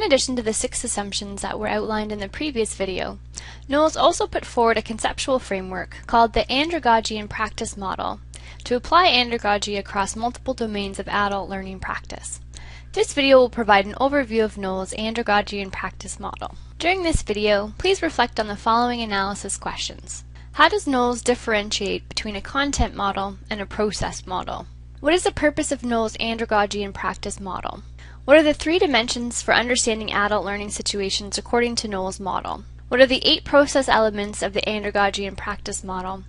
addition to the 6 assumptions that were outlined in the previous video, Knowles also put forward a conceptual framework called the Andragogy and Practice Model to apply andragogy across multiple domains of adult learning practice. This video will provide an overview of Knowles' Andragogy and Practice Model. During this video, please reflect on the following analysis questions. How does Knowles differentiate between a content model and a process model? What is the purpose of Knowles' Andragogy and Practice Model? What are the 3 dimensions for understanding adult learning situations according to Knowles' model? What are the 8 process elements of the Andragogy and Practice Model?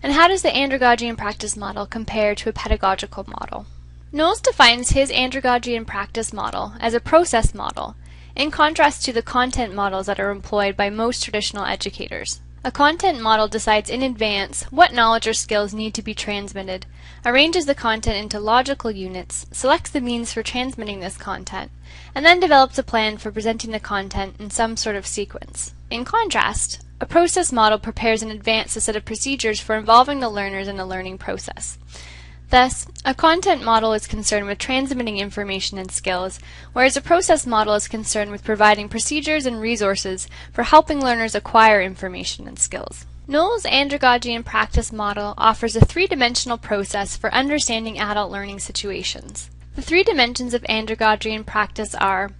And how does the Andragogy and Practice Model compare to a pedagogical model? Knowles defines his Andragogy and Practice Model as a process model, in contrast to the content models that are employed by most traditional educators. A content model decides in advance what knowledge or skills need to be transmitted, arranges the content into logical units, selects the means for transmitting this content, and then develops a plan for presenting the content in some sort of sequence. In contrast, a process model prepares in advance a set of procedures for involving the learners in the learning process. Thus, a content model is concerned with transmitting information and skills, whereas a process model is concerned with providing procedures and resources for helping learners acquire information and skills. Knowles' Andragogy and Practice Model offers a 3-dimensional process for understanding adult learning situations. The 3 dimensions of andragogy and practice are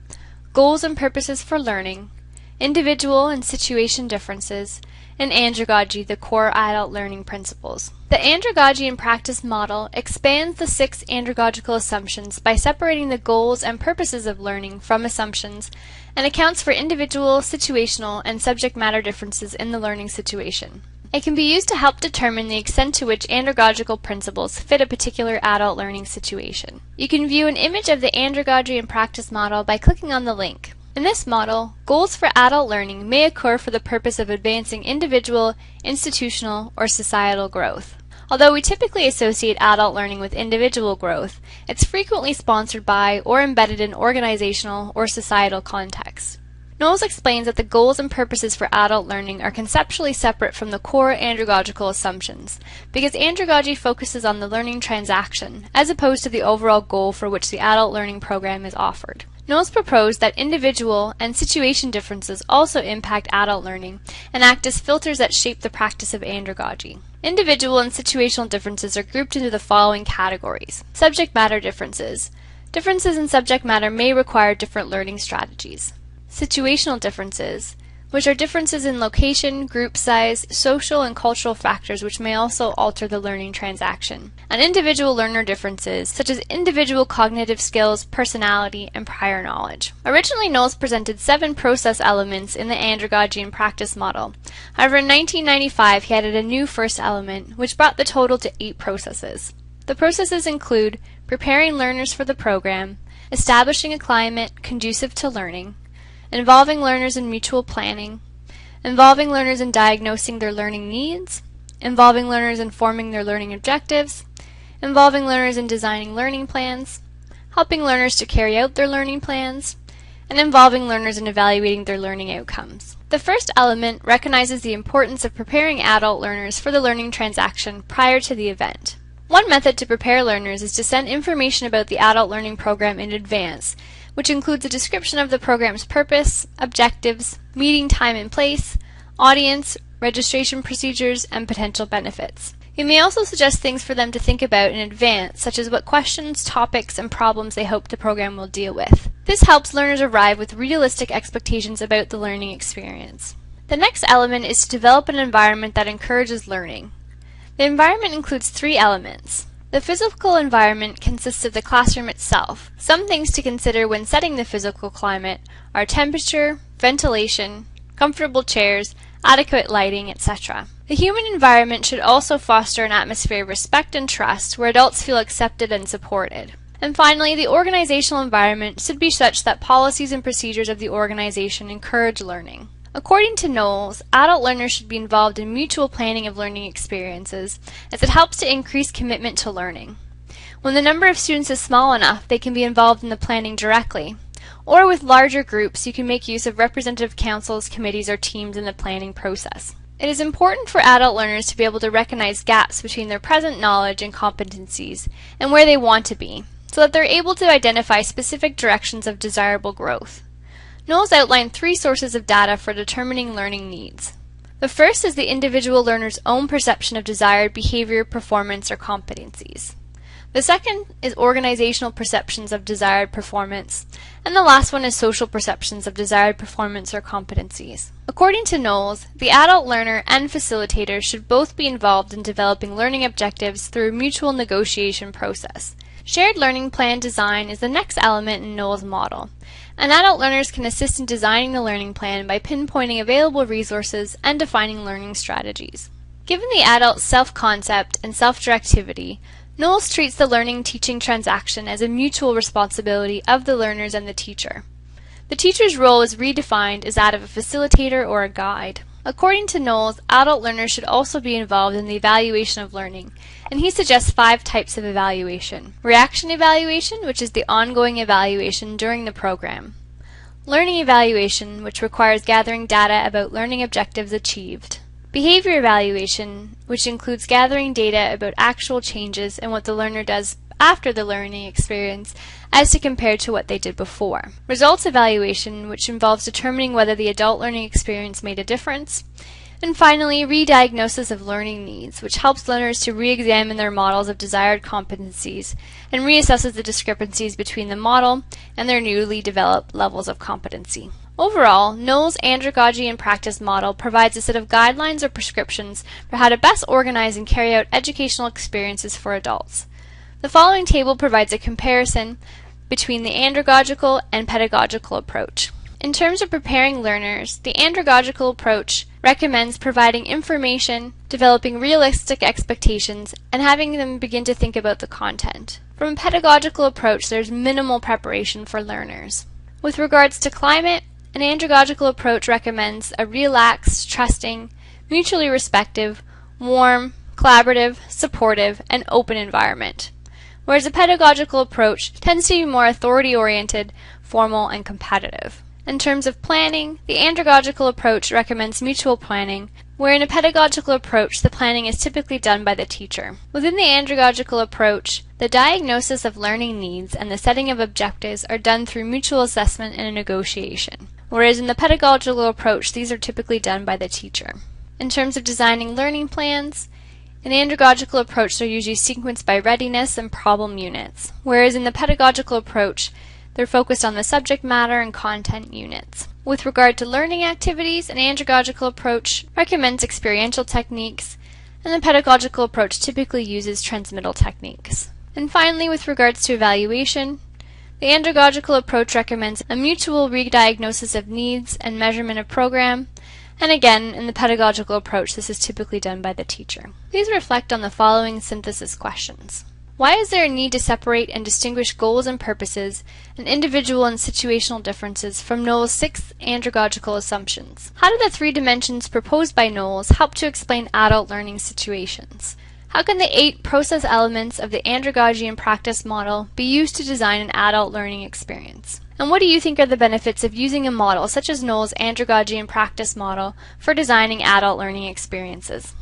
goals and purposes for learning, individual and situation differences, and andragogy, the core adult learning principles. The Andragogy and Practice Model expands the 6 andragogical assumptions by separating the goals and purposes of learning from assumptions and accounts for individual, situational, and subject matter differences in the learning situation. It can be used to help determine the extent to which andragogical principles fit a particular adult learning situation. You can view an image of the Andragogy and Practice Model by clicking on the link. In this model, goals for adult learning may occur for the purpose of advancing individual, institutional, or societal growth. Although we typically associate adult learning with individual growth, it's frequently sponsored by or embedded in organizational or societal contexts. Knowles explains that the goals and purposes for adult learning are conceptually separate from the core andragogical assumptions, because andragogy focuses on the learning transaction, as opposed to the overall goal for which the adult learning program is offered. Knowles proposed that individual and situation differences also impact adult learning and act as filters that shape the practice of andragogy. Individual and situational differences are grouped into the following categories. Subject matter differences. Differences in subject matter may require different learning strategies. Situational differences, which are differences in location, group size, social and cultural factors which may also alter the learning transaction. And individual learner differences, such as individual cognitive skills, personality, and prior knowledge. Originally, Knowles presented 7 process elements in the Andragogy and Practice Model. However, in 1995, he added a new first element, which brought the total to 8 processes. The processes include preparing learners for the program, establishing a climate conducive to learning, involving learners in mutual planning, involving learners in diagnosing their learning needs, involving learners in forming their learning objectives, involving learners in designing learning plans, helping learners to carry out their learning plans, and involving learners in evaluating their learning outcomes. The first element recognizes the importance of preparing adult learners for the learning transaction prior to the event. One method to prepare learners is to send information about the adult learning program in advance, which includes a description of the program's purpose, objectives, meeting time and place, audience, registration procedures, and potential benefits. You may also suggest things for them to think about in advance, such as what questions, topics, and problems they hope the program will deal with. This helps learners arrive with realistic expectations about the learning experience. The next element is to develop an environment that encourages learning. The environment includes 3 elements. The physical environment consists of the classroom itself. Some things to consider when setting the physical climate are temperature, ventilation, comfortable chairs, adequate lighting, etc. The human environment should also foster an atmosphere of respect and trust where adults feel accepted and supported. And finally, the organizational environment should be such that policies and procedures of the organization encourage learning. According to Knowles, adult learners should be involved in mutual planning of learning experiences, as it helps to increase commitment to learning. When the number of students is small enough, they can be involved in the planning directly. Or with larger groups, you can make use of representative councils, committees, or teams in the planning process. It is important for adult learners to be able to recognize gaps between their present knowledge and competencies and where they want to be, so that they're able to identify specific directions of desirable growth. Knowles outlined 3 sources of data for determining learning needs. The first is the individual learner's own perception of desired behavior, performance, or competencies. The second is organizational perceptions of desired performance, and the last one is social perceptions of desired performance or competencies. According to Knowles, the adult learner and facilitator should both be involved in developing learning objectives through a mutual negotiation process. Shared learning plan design is the next element in Knowles' model, and adult learners can assist in designing the learning plan by pinpointing available resources and defining learning strategies. Given the adult's self-concept and self-directivity, Knowles treats the learning-teaching transaction as a mutual responsibility of the learners and the teacher. The teacher's role is redefined as that of a facilitator or a guide. According to Knowles, adult learners should also be involved in the evaluation of learning, and he suggests 5 types of evaluation. Reaction evaluation, which is the ongoing evaluation during the program. Learning evaluation, which requires gathering data about learning objectives achieved. Behavior evaluation, which includes gathering data about actual changes and what the learner does after the learning experience as to compare to what they did before. Results evaluation, which involves determining whether the adult learning experience made a difference. And finally, re-diagnosis of learning needs, which helps learners to re-examine their models of desired competencies and reassesses the discrepancies between the model and their newly developed levels of competency. Overall, Knowles' Andragogy and practice model provides a set of guidelines or prescriptions for how to best organize and carry out educational experiences for adults. The following table provides a comparison between the andragogical and pedagogical approach. In terms of preparing learners, the andragogical approach recommends providing information, developing realistic expectations, and having them begin to think about the content. From a pedagogical approach, there's minimal preparation for learners. With regards to climate, an andragogical approach recommends a relaxed, trusting, mutually respectful, warm, collaborative, supportive, and open environment, whereas a pedagogical approach tends to be more authority-oriented, formal, and competitive. In terms of planning, the andragogical approach recommends mutual planning, where in a pedagogical approach the planning is typically done by the teacher. Within the andragogical approach, the diagnosis of learning needs and the setting of objectives are done through mutual assessment and a negotiation, whereas in the pedagogical approach these are typically done by the teacher. In terms of designing learning plans, in the andragogical approach they're usually sequenced by readiness and problem units, whereas in the pedagogical approach they're focused on the subject matter and content units. With regard to learning activities, an andragogical approach recommends experiential techniques, and the pedagogical approach typically uses transmittal techniques. And finally, with regards to evaluation, the andragogical approach recommends a mutual re-diagnosis of needs and measurement of program, and again, in the pedagogical approach, this is typically done by the teacher. Please reflect on the following synthesis questions. Why is there a need to separate and distinguish goals and purposes and individual and situational differences from Knowles' 6 andragogical assumptions? How do the 3 dimensions proposed by Knowles help to explain adult learning situations? How can the 8 process elements of the Andragogy and practice model be used to design an adult learning experience? And what do you think are the benefits of using a model such as Knowles' Andragogy and practice model for designing adult learning experiences?